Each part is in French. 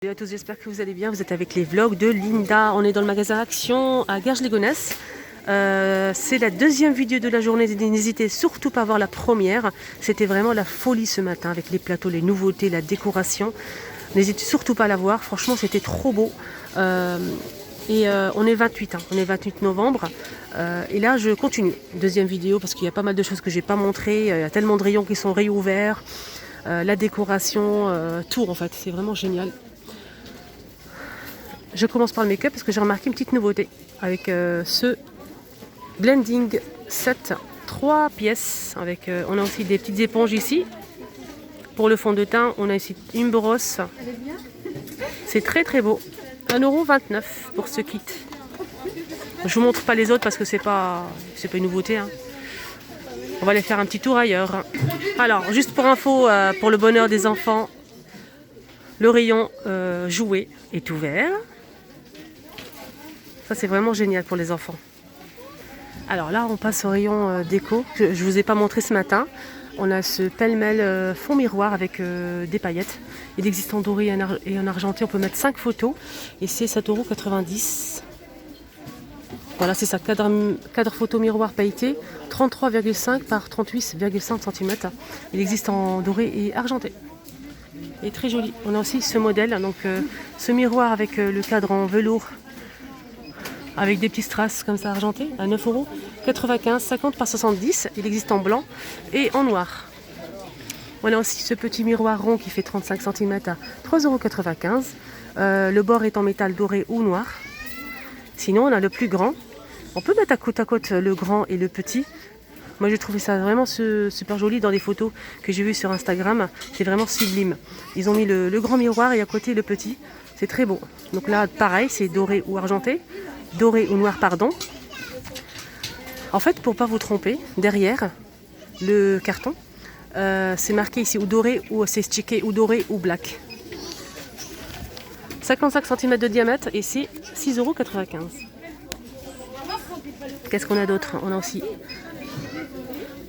Salut à tous, j'espère que vous allez bien. Vous êtes avec les vlogs de Linda. On est dans le magasin Action à Garges-les-Gonesse. C'est la deuxième vidéo de la journée. N'hésitez surtout pas à voir la première. C'était vraiment la folie ce matin avec les plateaux, les nouveautés, la décoration. N'hésitez surtout pas à la voir. Franchement, c'était trop beau. On est 28, on est 28 novembre. Et là, je continue. Deuxième vidéo parce qu'il y a pas mal de choses que j'ai pas montrées. Il y a tellement de rayons qui sont réouverts. La décoration, tout en fait. C'est vraiment génial. Je commence par le make-up parce que j'ai remarqué une petite nouveauté avec ce blending set 3 pièces. On a aussi des petites éponges ici. Pour le fond de teint, on a ici une brosse. C'est très très beau. 1,29 € pour ce kit. Je vous montre pas les autres parce que c'est pas une nouveauté. Hein. On va aller faire un petit tour ailleurs. Alors, juste pour info, pour le bonheur des enfants, le rayon jouets est ouvert. Ça, c'est vraiment génial pour les enfants. Alors là, on passe au rayon déco. Je ne vous ai pas montré ce matin. On a ce pêle-mêle fond miroir avec des paillettes. Il existe en doré et en argenté. On peut mettre 5 photos. Et c'est 7,90 €. Voilà, c'est ça. Cadre photo miroir pailleté. 33,5 par 38,5 cm. Il existe en doré et argenté. Il est très joli. On a aussi ce modèle. Donc, ce miroir avec le cadre en velours. Avec des petits strass comme ça argentés à 9,95 €, 50 par 70. Il existe en blanc et en noir. On a aussi ce petit miroir rond qui fait 35 cm à 3,95 €. Le bord est en métal doré ou noir. Sinon, on a le plus grand. On peut mettre à côte le grand et le petit. Moi, j'ai trouvé ça vraiment super joli dans des photos que j'ai vues sur Instagram. C'est vraiment sublime. Ils ont mis le grand miroir et à côté le petit. C'est très beau. Donc là, pareil, c'est doré ou argenté. Doré ou noir, pardon. En fait, pour ne pas vous tromper, derrière le carton, c'est marqué ici ou doré ou c'est stické ou doré ou black. 55 cm de diamètre et c'est 6,95 €. Qu'est-ce qu'on a d'autre? On a aussi,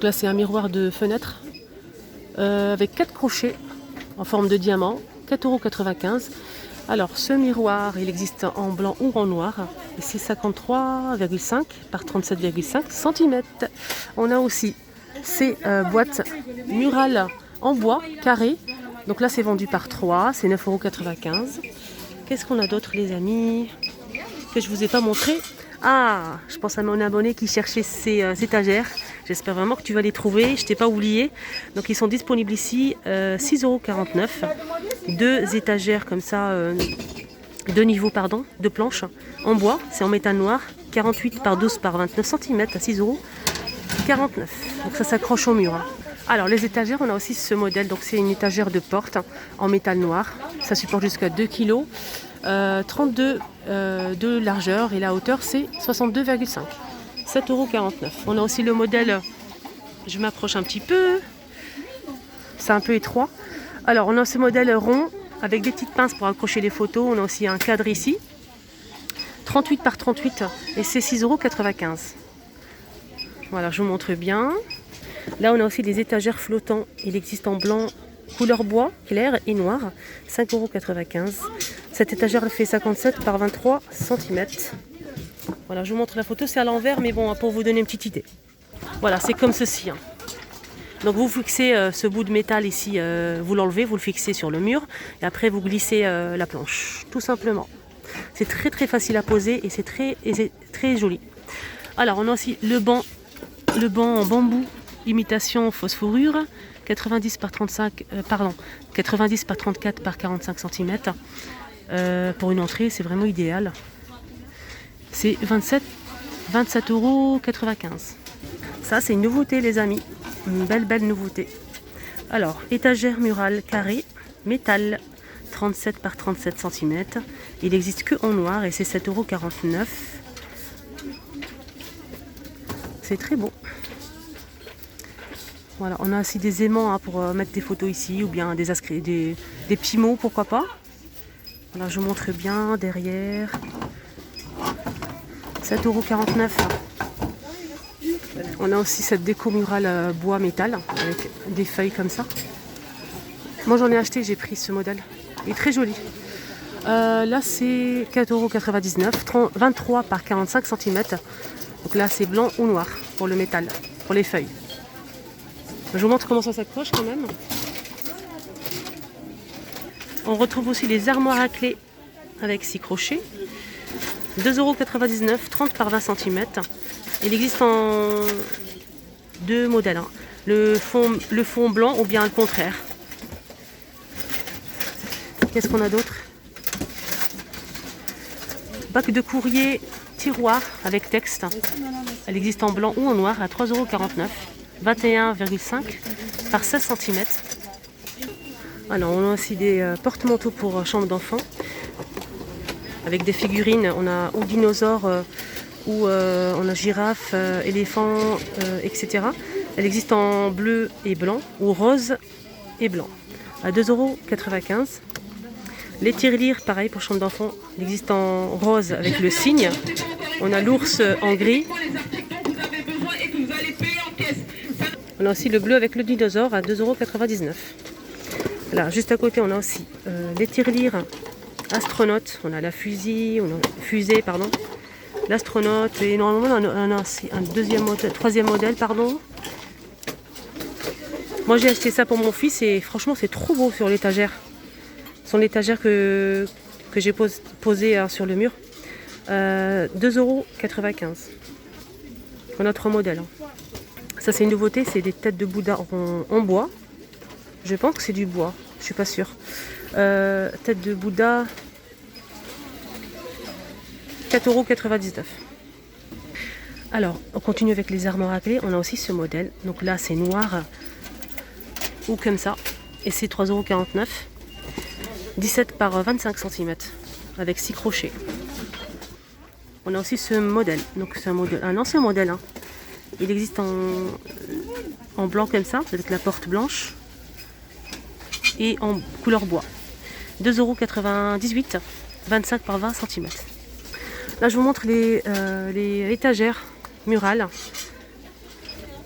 là c'est un miroir de fenêtre avec 4 crochets en forme de diamant, 4,95 €. Alors ce miroir, il existe en blanc ou en noir. Et c'est 53,5 par 37,5 cm. On a aussi ces boîtes murales en bois carré. Donc là c'est vendu par 3, c'est 9,95 €. Qu'est-ce qu'on a d'autre les amis que je ne vous ai pas montré? Ah, je pense à mon abonné qui cherchait ces étagères. J'espère vraiment que tu vas les trouver. Je ne t'ai pas oublié. Donc ils sont disponibles ici, 6,49 €. Deux étagères comme ça, deux niveaux pardon, deux planches en bois. C'est en métal noir. 48 par 12 par 29 cm à 6,49 €. Donc ça s'accroche au mur. Hein. Alors les étagères, on a aussi ce modèle. Donc c'est une étagère de porte en métal noir. Ça supporte jusqu'à 2 kg. 32 de largeur et la hauteur c'est 62,5 €. 7,49 €. On a aussi le modèle, je m'approche un petit peu, c'est un peu étroit. Alors on a ce modèle rond avec des petites pinces pour accrocher les photos. On a aussi un cadre ici, 38 par 38 et c'est 6,95 €. Voilà, je vous montre bien. Là on a aussi des étagères flottants. Il existe en blanc, couleur bois, clair et noir, 5,95 €. Cette étagère fait 57 par 23 cm. Voilà, je vous montre la photo, c'est à l'envers, mais bon, pour vous donner une petite idée. Voilà, c'est comme ceci. Hein. Donc vous fixez ce bout de métal ici, vous l'enlevez, vous le fixez sur le mur, et après vous glissez la planche, tout simplement. C'est très très facile à poser et c'est très joli. Alors on a aussi le banc en bambou, imitation phosphorure, 90 par 34 par 45 cm. Pour une entrée, c'est vraiment idéal. C'est 27,95 €. Ça, c'est une nouveauté, les amis. Une belle nouveauté. Alors, étagère murale carré, métal, 37 par 37 cm. Il n'existe que en noir et c'est 7,49 €. C'est très beau. Voilà, on a aussi des aimants hein, pour mettre des photos ici ou bien des petits mots, pourquoi pas. Voilà, je vous montre bien derrière. 7,49 €. On a aussi cette déco murale bois métal avec des feuilles comme ça. Moi j'en ai acheté, j'ai pris ce modèle. Il est très joli. Là c'est 4,99 €, 23 par 45 cm. Donc là c'est blanc ou noir pour le métal, pour les feuilles. Je vous montre comment ça s'accroche quand même. On retrouve aussi les armoires à clés avec 6 crochets. 2,99 €, 30 par 20 cm. Il existe en deux modèles, hein. Le fond blanc ou bien le contraire. Qu'est-ce qu'on a d'autre? Bac de courrier tiroir avec texte. Elle existe en blanc ou en noir à 3,49 €, 21,5 par 16 cm. Alors on a aussi des porte-manteaux pour chambre d'enfant avec des figurines. On a ou dinosaures ou on a girafe, éléphant, etc. Elle existe en bleu et blanc ou rose et blanc à 2,95 €. Les tirelires, pareil pour chambre d'enfant, il existe en rose avec le cygne. On a l'ours en gris. On a aussi le bleu avec le dinosaure à 2,99 €. Là, juste à côté, on a aussi les tirelires astronautes. On a la fusée, pardon. L'astronaute et normalement on a aussi un troisième modèle, pardon. Moi j'ai acheté ça pour mon fils et franchement c'est trop beau sur l'étagère. Sur l'étagère que j'ai posée sur le mur. 2,95 €. On a 3 modèles. Ça c'est une nouveauté, c'est des têtes de Bouddha en bois. Je pense que c'est du bois, je suis pas sûre. Tête de Bouddha, 4,99 €. Alors, on continue avec les armoires à clés. On a aussi ce modèle. Donc là, c'est noir ou comme ça. Et c'est 3,49 €. 17 par 25 cm avec 6 crochets. On a aussi ce modèle. Donc c'est un ancien modèle, hein. Il existe en blanc comme ça, avec la porte blanche. Et en couleur bois. 2,98 €, 25 par 20 cm. Là, je vous montre les étagères murales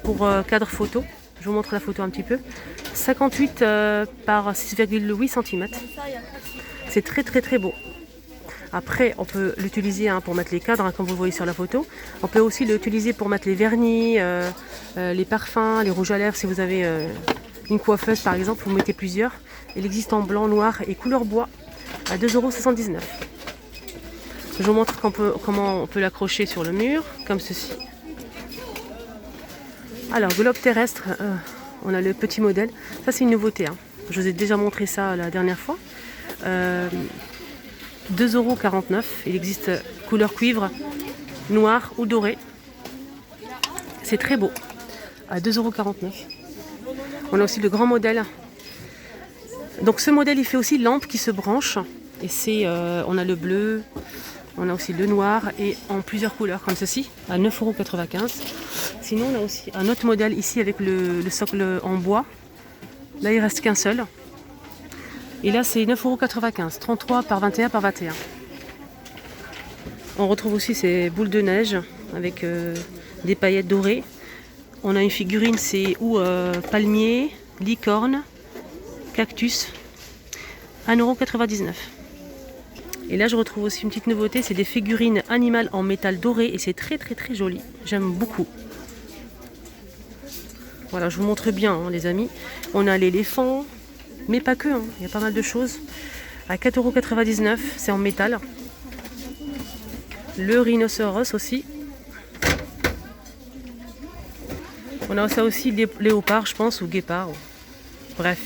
pour cadre photo. Je vous montre la photo un petit peu. 58 par 6,8 cm. C'est très très très beau. Après, on peut l'utiliser pour mettre les cadres, comme vous le voyez sur la photo. On peut aussi l'utiliser pour mettre les vernis, les parfums, les rouges à lèvres. Si vous avez une coiffeuse par exemple, vous mettez plusieurs. Il existe en blanc, noir et couleur bois à 2,79 €. Je vous montre comment on peut l'accrocher sur le mur, comme ceci. Alors, globe terrestre, on a le petit modèle. Ça, c'est une nouveauté, hein. Je vous ai déjà montré ça la dernière fois. 2,49 €. Il existe couleur cuivre, noir ou doré. C'est très beau. À 2,49 €. On a aussi le grand modèle. Donc, ce modèle, il fait aussi lampe qui se branche. Et on a le bleu. On a aussi le noir et en plusieurs couleurs comme ceci à 9,95 €. Sinon on a aussi un autre modèle ici avec le socle en bois. Là il reste qu'un seul. Et là c'est 9,95 €, 33 par 21 par 21. On retrouve aussi ces boules de neige avec des paillettes dorées. On a une figurine, c'est palmier, licorne, cactus, 1,99 €. Et là je retrouve aussi une petite nouveauté, c'est des figurines animales en métal doré et c'est très très très joli, j'aime beaucoup. Voilà, je vous montre bien, hein, les amis. On a l'éléphant, mais pas que, hein, il y a pas mal de choses. À 4,99 €, c'est en métal. Le rhinocéros aussi. On a ça aussi, des léopards je pense, ou guépards. Bref.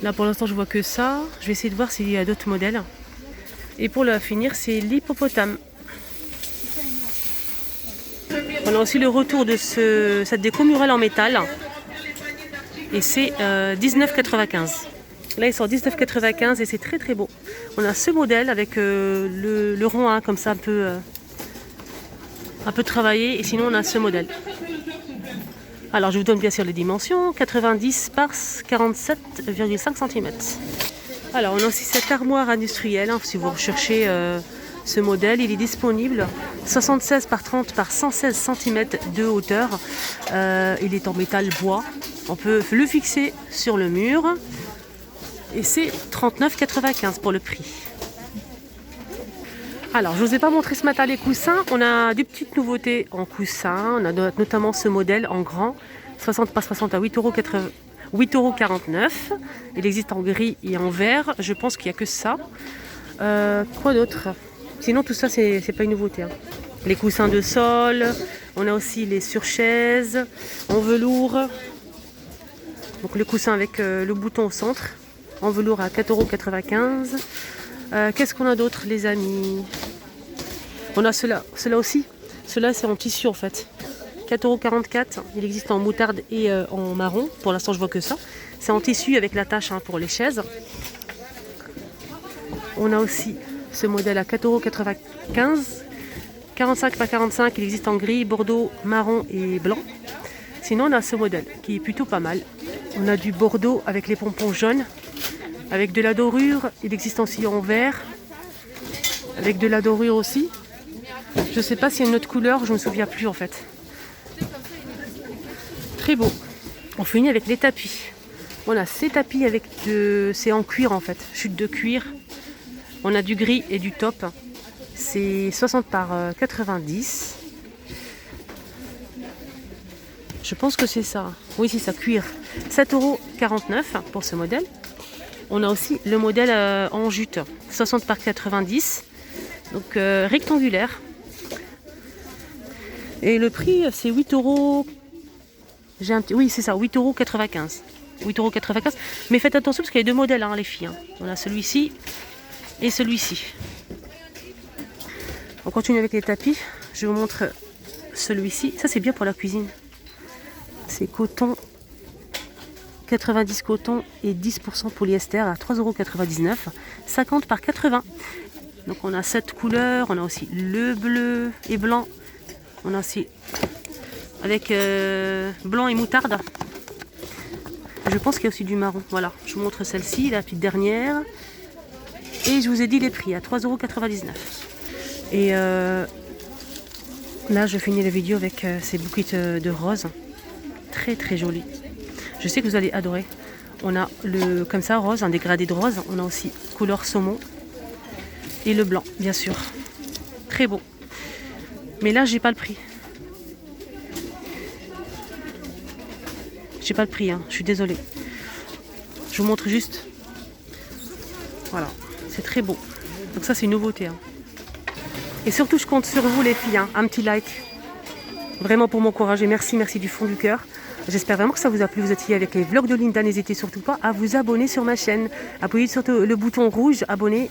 Là pour l'instant je vois que ça. Je vais essayer de voir s'il y a d'autres modèles. Et pour la finir, c'est l'hippopotame. On a aussi le retour de cette déco murale en métal. Et c'est 19,95 €. Là, ils sont à 19,95 € et c'est très très beau. On a ce modèle avec le rond, hein, comme ça, un peu travaillé. Et sinon, on a ce modèle. Alors, je vous donne bien sûr les dimensions. 90 par 47,5 cm. Alors, on a aussi cette armoire industrielle, hein, si vous recherchez ce modèle. Il est disponible 76 par 30 par 116 cm de hauteur. Il est en métal bois. On peut le fixer sur le mur. Et c'est 39,95 € pour le prix. Alors, je ne vous ai pas montré ce matin les coussins. On a des petites nouveautés en coussins. On a notamment ce modèle en grand, 60 par 60 à 8,49 €. Il existe en gris et en vert. Je pense qu'il n'y a que ça. Quoi d'autre? Sinon, tout ça, c'est pas une nouveauté, hein. Les coussins de sol. On a aussi les surchaises en velours. Donc, le coussin avec le bouton au centre. En velours à 4,95 €. Qu'est-ce qu'on a d'autre, les amis? On a cela aussi. Cela, c'est en tissu en fait. 4,44 €. Il existe en moutarde et en marron. Pour l'instant, je vois que ça. C'est en tissu avec l'attache, hein, pour les chaises. On a aussi ce modèle à 4,95 €. 45 par 45. Il existe en gris, bordeaux, marron et blanc. Sinon, on a ce modèle qui est plutôt pas mal. On a du bordeaux avec les pompons jaunes. Avec de la dorure. Il existe aussi en vert. Avec de la dorure aussi. Je ne sais pas s'il y a une autre couleur, je ne me souviens plus en fait. Très beau. On finit avec les tapis. On a ces tapis avec c'est en cuir en fait, chute de cuir. On a du gris et du top. C'est 60 par 90. Je pense que c'est ça. Oui, c'est ça, cuir. 7,49 € pour ce modèle. On a aussi le modèle en jute, 60 par 90. Donc rectangulaire. Et le prix, c'est 8 €. Oui, c'est ça, 8,95 €. 8,95 €. Mais faites attention parce qu'il y a deux modèles, hein, les filles, hein. On a celui-ci et celui-ci. On continue avec les tapis. Je vous montre celui-ci. Ça, c'est bien pour la cuisine. C'est coton, 90 coton et 10% polyester à 3,99 €. 50 par 80. Donc on a 7 couleurs. On a aussi le bleu et blanc. On a aussi avec blanc et moutarde. Je pense qu'il y a aussi du marron. Voilà, je vous montre celle-ci, la petite dernière. Et je vous ai dit les prix à 3,99 €. Et là, je finis la vidéo avec ces bouquets de roses. Très très jolis. Je sais que vous allez adorer. On a le comme ça rose, un dégradé de rose. On a aussi couleur saumon. Et le blanc, bien sûr. Très beau. Mais là, j'ai pas le prix. J'ai pas le prix, hein. Je suis désolée. Je vous montre juste. Voilà, c'est très beau. Donc ça, c'est une nouveauté, hein. Et surtout, je compte sur vous, les filles, hein. Un petit like. Vraiment pour m'encourager. Merci, merci du fond du cœur. J'espère vraiment que ça vous a plu. Vous étiez avec les vlogs de Linda. N'hésitez surtout pas à vous abonner sur ma chaîne. Appuyez sur le bouton rouge, abonner,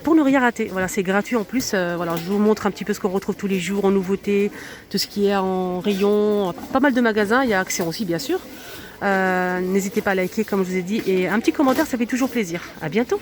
pour ne rien rater. Voilà, c'est gratuit en plus. Voilà, je vous montre un petit peu ce qu'on retrouve tous les jours en nouveautés, tout ce qui est en rayon. Pas mal de magasins. Il y a Action aussi, bien sûr. N'hésitez pas à liker, comme je vous ai dit. Et un petit commentaire, ça fait toujours plaisir. À bientôt.